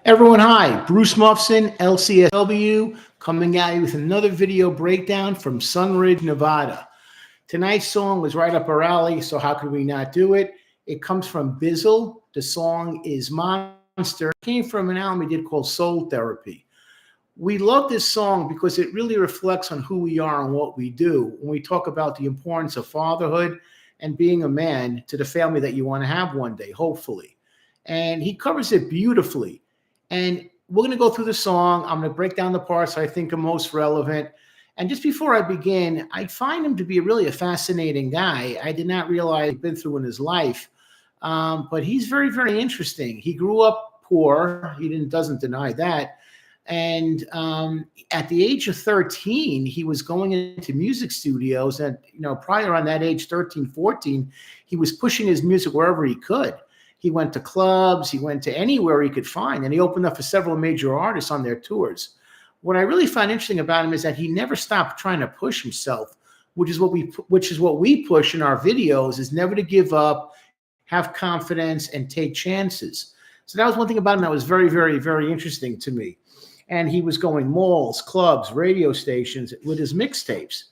Everyone, hi. Bruce Mufson, LCSW, coming at you with another video breakdown from Sunridge, Nevada. Tonight's song was right up our alley, so how could we not do it? It comes from Bizzle. The song is Monster. It came from an album we did called Soul Therapy. We love this song because it really reflects on who we are and what we do when we talk about the importance of fatherhood and being a man to the family that you want to have one day, hopefully. And he covers it beautifully. And we're going to go through the song. I'm going to break down the parts I think are most relevant. And just before I begin, I find him to be really a fascinating guy. I did not realize he'd been through in his life. But he's very, very interesting. He grew up poor. He doesn't deny that. And at the age of 13, he was going into music studios. And, prior on that age, 13, 14, he was pushing his music wherever he could. He went to clubs, he went to anywhere he could find, and he opened up for several major artists on their tours. What I really find interesting about him is that he never stopped trying to push himself, which is what we push in our videos, is never to give up, have confidence, and take chances. So that was one thing about him that was very, very, very interesting to me. And he was going malls, clubs, radio stations with his mixtapes.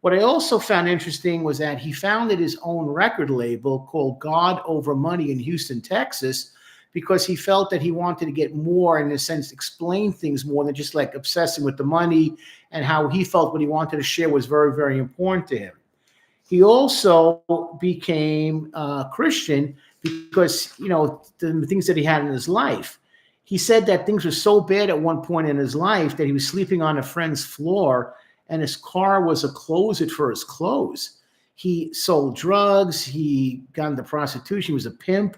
What I also found interesting was that he founded his own record label called God Over Money in Houston, Texas, because he felt that he wanted to get more, in a sense, explain things more than just like obsessing with the money, and how he felt what he wanted to share was very, very important to him. He also became Christian because, the things that he had in his life. He said that things were so bad at one point in his life that he was sleeping on a friend's floor, and his car was a closet for his clothes. He sold drugs. He got into prostitution. He was a pimp,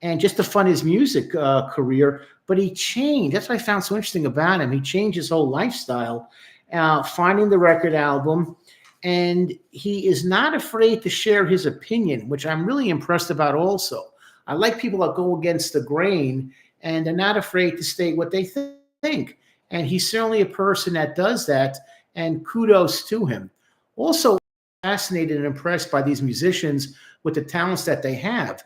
and just to fund his music career. But he changed. That's what I found so interesting about him. He changed his whole lifestyle, finding the record album, and he is not afraid to share his opinion, which I'm really impressed about also. I like people that go against the grain, and they're not afraid to state what they think. And he's certainly a person that does that, and kudos to him. Also, fascinated and impressed by these musicians with the talents that they have.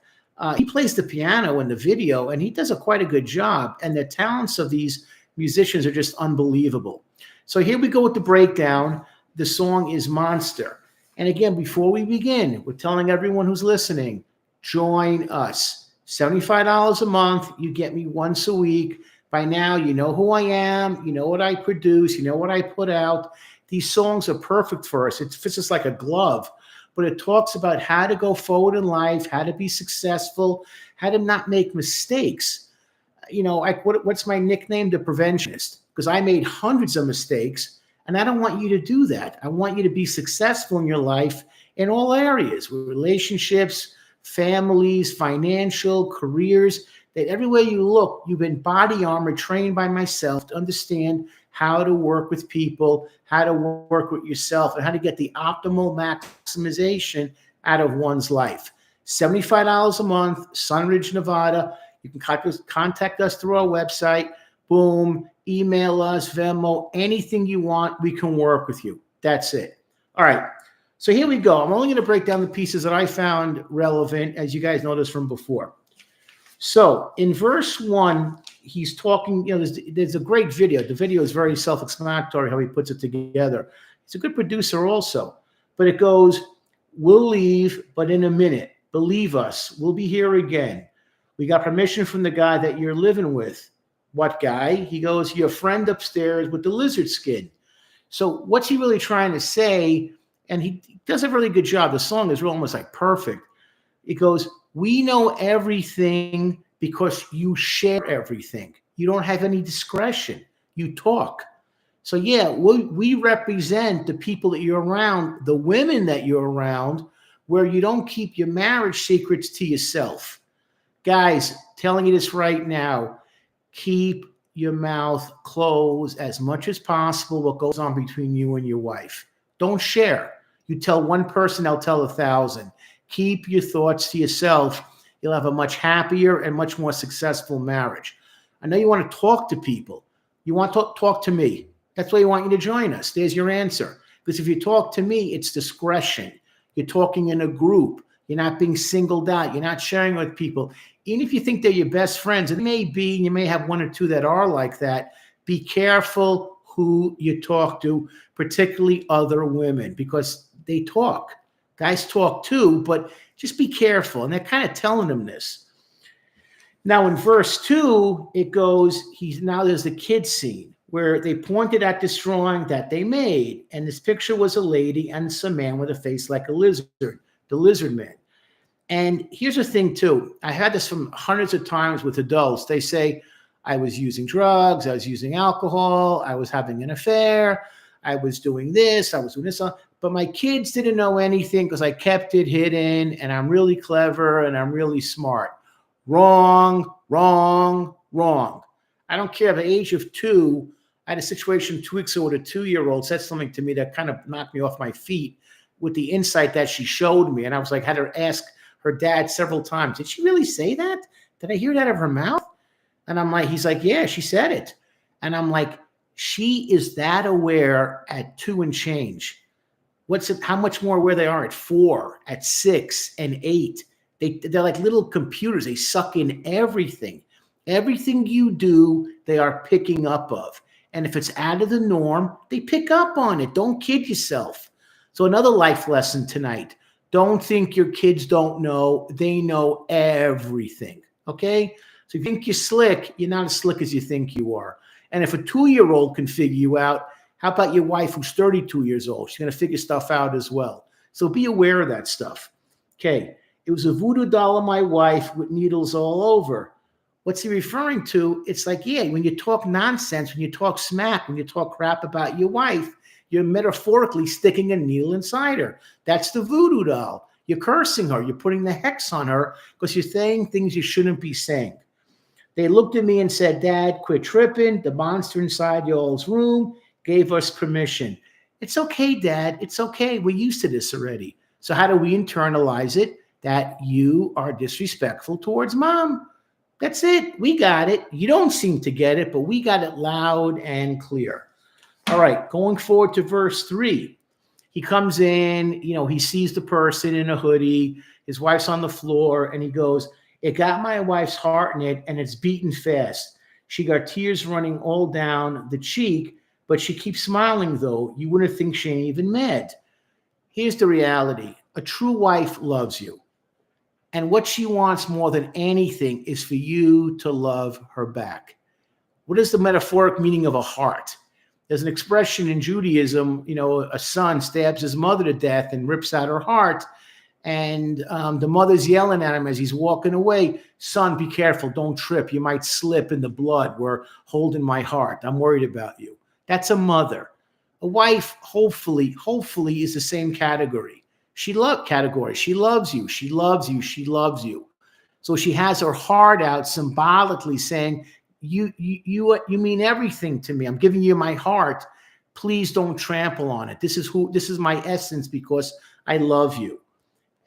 He plays the piano in the video, and he does quite a good job. And the talents of these musicians are just unbelievable. So here we go with the breakdown. The song is Monster. And again, before we begin, we're telling everyone who's listening, join us. $75 a month. You get me once a week. By now, you know who I am. You know what I produce. You know what I put out. These songs are perfect for us. It fits us like a glove. But it talks about how to go forward in life, how to be successful, how to not make mistakes. What's my nickname? The Preventionist. Because I made hundreds of mistakes, and I don't want you to do that. I want you to be successful in your life in all areas, with relationships, families, financial, careers. That everywhere you look, you've been body armor trained by myself to understand how to work with people, how to work with yourself, and how to get the optimal maximization out of one's life. $75 a month, Sunridge, Nevada. You can contact us through our website. Boom, email us, Venmo, anything you want, we can work with you. That's it. All right. So here we go. I'm only going to break down the pieces that I found relevant, as you guys noticed from before. So in verse 1, he's talking, there's a great video. The video is very self-explanatory how he puts it together. He's a good producer also. But it goes, we'll leave, but in a minute. Believe us, we'll be here again. We got permission from the guy that you're living with. What guy? He goes, your friend upstairs with the lizard skin. So what's he really trying to say? And he does a really good job. The song is almost like perfect. It goes, we know everything because you share everything. You don't have any discretion. You talk. So yeah, we represent the people that you're around, the women that you're around, where you don't keep your marriage secrets to yourself. Guys, telling you this right now, keep your mouth closed as much as possible what goes on between you and your wife. Don't share. You tell one person, they'll tell 1,000. Keep your thoughts to yourself. You'll have a much happier and much more successful marriage. I know you want to talk to people. You want to talk to me. That's why I want you to join us. There's your answer. Because if you talk to me, it's discretion. You're talking in a group. You're not being singled out. You're not sharing with people. Even if you think they're your best friends, and it may be, and you may have one or two that are like that, be careful who you talk to, particularly other women, because they talk. Guys talk too, but just be careful. And they're kind of telling them this. Now in verse 2, it goes, now there's the kids scene where they pointed at this drawing that they made. And this picture was a lady and some man with a face like a lizard, the lizard man. And here's the thing too. I had this from hundreds of times with adults. They say, I was using drugs, I was using alcohol, I was having an affair, I was doing this, I was doing this. But my kids didn't know anything because I kept it hidden, and I'm really clever and I'm really smart. Wrong, wrong, wrong. I don't care. At the age of 2, I had a situation 2 weeks ago with a 2-year-old said something to me that kind of knocked me off my feet with the insight that she showed me. And I was like, had to ask her dad several times, did she really say that? Did I hear that out of her mouth? And I'm like, he's like, yeah, she said it. And I'm like, she is that aware at 2 and change. How much more aware they are at 4, at 6, and 8? They're like little computers. They suck in everything. Everything you do, they are picking up of. And if it's out of the norm, they pick up on it. Don't kid yourself. So another life lesson tonight. Don't think your kids don't know. They know everything, okay? So if you think you're slick, you're not as slick as you think you are. And if a 2-year-old can figure you out, how about your wife who's 32 years old? She's going to figure stuff out as well. So be aware of that stuff. Okay, it was a voodoo doll of my wife with needles all over. What's he referring to? It's like, yeah, when you talk nonsense, when you talk smack, when you talk crap about your wife, you're metaphorically sticking a needle inside her. That's the voodoo doll. You're cursing her. You're putting the hex on her because you're saying things you shouldn't be saying. They looked at me and said, Dad, quit tripping. The monster inside y'all's room gave us permission. It's okay, Dad. It's okay. We're used to this already. So how do we internalize it? That you are disrespectful towards Mom. That's it. We got it. You don't seem to get it, but we got it loud and clear. All right, going forward to verse 3. He comes in, he sees the person in a hoodie. His wife's on the floor, and he goes, it got my wife's heart in it, and it's beating fast. She got tears running all down the cheek, but she keeps smiling, though. You wouldn't think she ain't even mad. Here's the reality. A true wife loves you. And what she wants more than anything is for you to love her back. What is the metaphoric meaning of a heart? There's an expression in Judaism, a son stabs his mother to death and rips out her heart. And the mother's yelling at him as he's walking away, son, be careful, don't trip. You might slip in the blood. We're holding my heart. I'm worried about you. That's a mother. A wife, hopefully is the same category. She loves you. She loves you. She loves you. So she has her heart out symbolically saying, you mean everything to me. I'm giving you my heart. Please don't trample on it. This is my essence because I love you.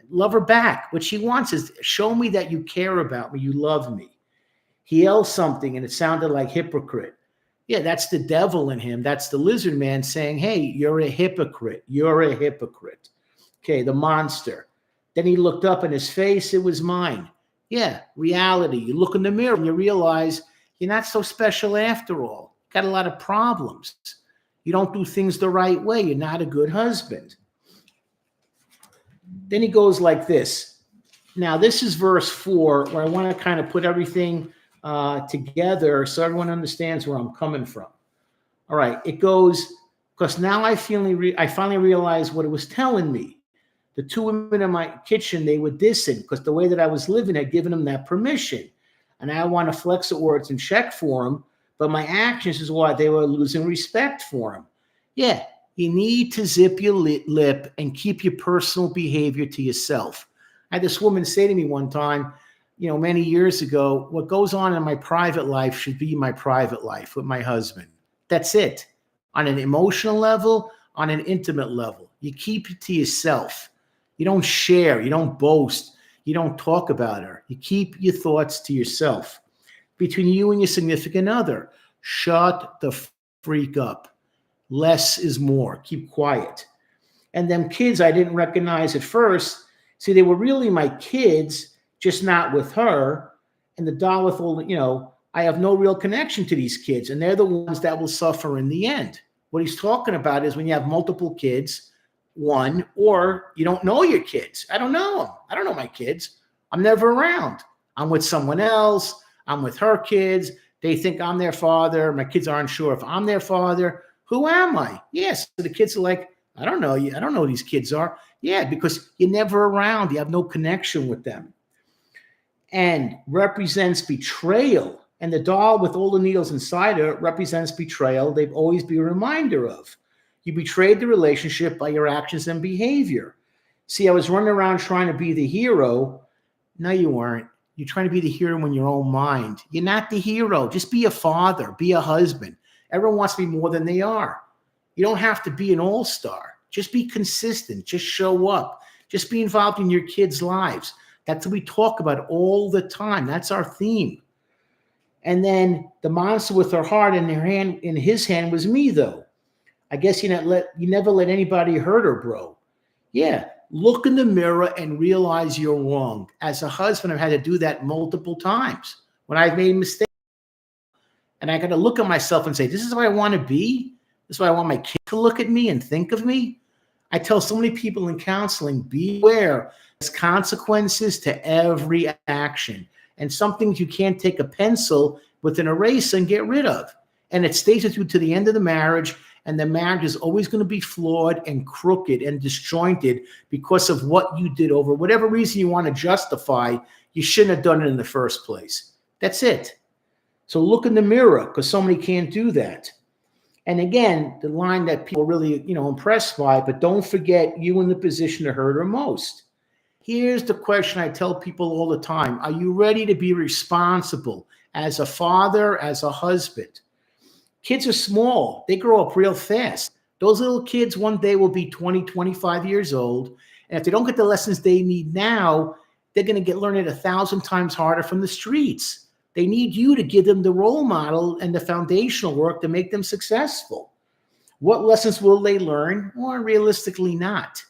Love her back. What she wants is show me that you care about me. You love me. He yelled something and it sounded like hypocrite. Yeah, that's the devil in him. That's the lizard man saying, hey, you're a hypocrite. You're a hypocrite. Okay, the monster. Then he looked up in his face. It was mine. Yeah, reality. You look in the mirror and you realize you're not so special after all. Got a lot of problems. You don't do things the right way. You're not a good husband. Then he goes like this. Now, this is verse 4, where I want to kind of put everything together so everyone understands where I'm coming from. All right, it goes, because now I finally realized what it was telling me. The 2 women in my kitchen, they were dissing because the way that I was living had given them that permission. And I want to flex the words and check for them, but my actions is why they were losing respect for him. Yeah, you need to zip your lip and keep your personal behavior to yourself. I had this woman say to me one time, many years ago, what goes on in my private life should be my private life with my husband. That's it. On an emotional level, on an intimate level. You keep it to yourself. You don't share. You don't boast. You don't talk about her. You keep your thoughts to yourself. Between you and your significant other, shut the freak up. Less is more. Keep quiet. And them kids I didn't recognize at first See, they were really my kids, just not with her. And the doll with all, I have no real connection to these kids, and they're the ones that will suffer in the end. What he's talking about is when you have multiple kids, one, or you don't know your kids. I don't know them. I don't know my kids. I'm never around. I'm with someone else. I'm with her kids. They think I'm their father. My kids aren't sure if I'm their father. Who am I? Yes. So the kids are like, I don't know you. I don't know who these kids are. Yeah, because you're never around. You have no connection with them. And represents betrayal. And the doll with all the needles inside her represents betrayal. They'd always be a reminder of. You betrayed the relationship by your actions and behavior. See, I was running around trying to be the hero. No, you weren't. You're trying to be the hero in your own mind. You're not the hero. Just be a father. Be a husband. Everyone wants to be more than they are. You don't have to be an all-star. Just be consistent. Just show up. Just be involved in your kids' lives. That's what we talk about all the time. That's our theme. And then the monster with her heart in his hand was me, though. I guess you never let anybody hurt her, bro. Yeah, look in the mirror and realize you're wrong. As a husband, I've had to do that multiple times when I've made mistakes. And I got to look at myself and say, this is what I want to be. This is what I want my kid to look at me and think of me. I tell so many people in counseling, beware. There's consequences to every action. And some things you can't take a pencil with an eraser and get rid of. And it stays with you to the end of the marriage. And the marriage is always going to be flawed and crooked and disjointed because of what you did over whatever reason you want to justify. You shouldn't have done it in the first place. That's it. So look in the mirror, because so many can't do that. And again, the line that people are really, impressed by, but don't forget you in the position to hurt her most. Here's the question I tell people all the time. Are you ready to be responsible as a father, as a husband? Kids are small. They grow up real fast. Those little kids one day will be 20, 25 years old. And if they don't get the lessons they need now, they're going to learn it 1,000 times harder from the streets. They need you to give them the role model and the foundational work to make them successful. What lessons will they learn? Or realistically not.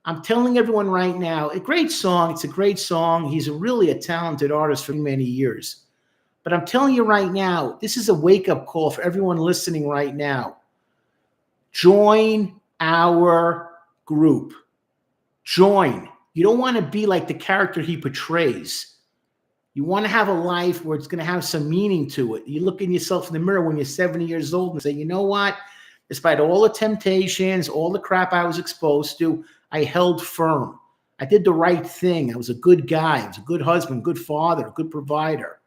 I'm telling everyone right now, a great song. It's a great song. He's really a talented artist for many years. But I'm telling you right now, this is a wake-up call for everyone listening right now. Join our group. Join. You don't want to be like the character he portrays. You want to have a life where it's going to have some meaning to it. You look in yourself in the mirror when you're 70 years old and say, you know what? Despite all the temptations, all the crap I was exposed to, I held firm. I did the right thing. I was a good guy. I was a good husband, good father, good provider.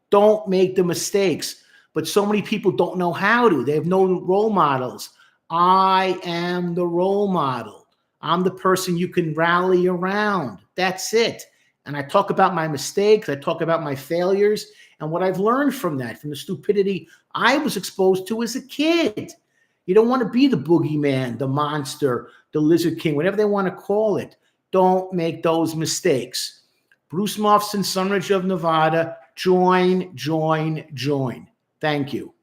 Don't make the mistakes. But so many people don't know how to. They have no role models. I am the role model. I'm the person you can rally around. That's it. And I talk about my mistakes. I talk about my failures and what I've learned from that, from the stupidity I was exposed to as a kid. You don't want to be the boogeyman, the monster, the lizard king, whatever they want to call it. Don't make those mistakes. Bruce Mufson, SUNRIDGE of Nevada. Join, join, join. Thank you.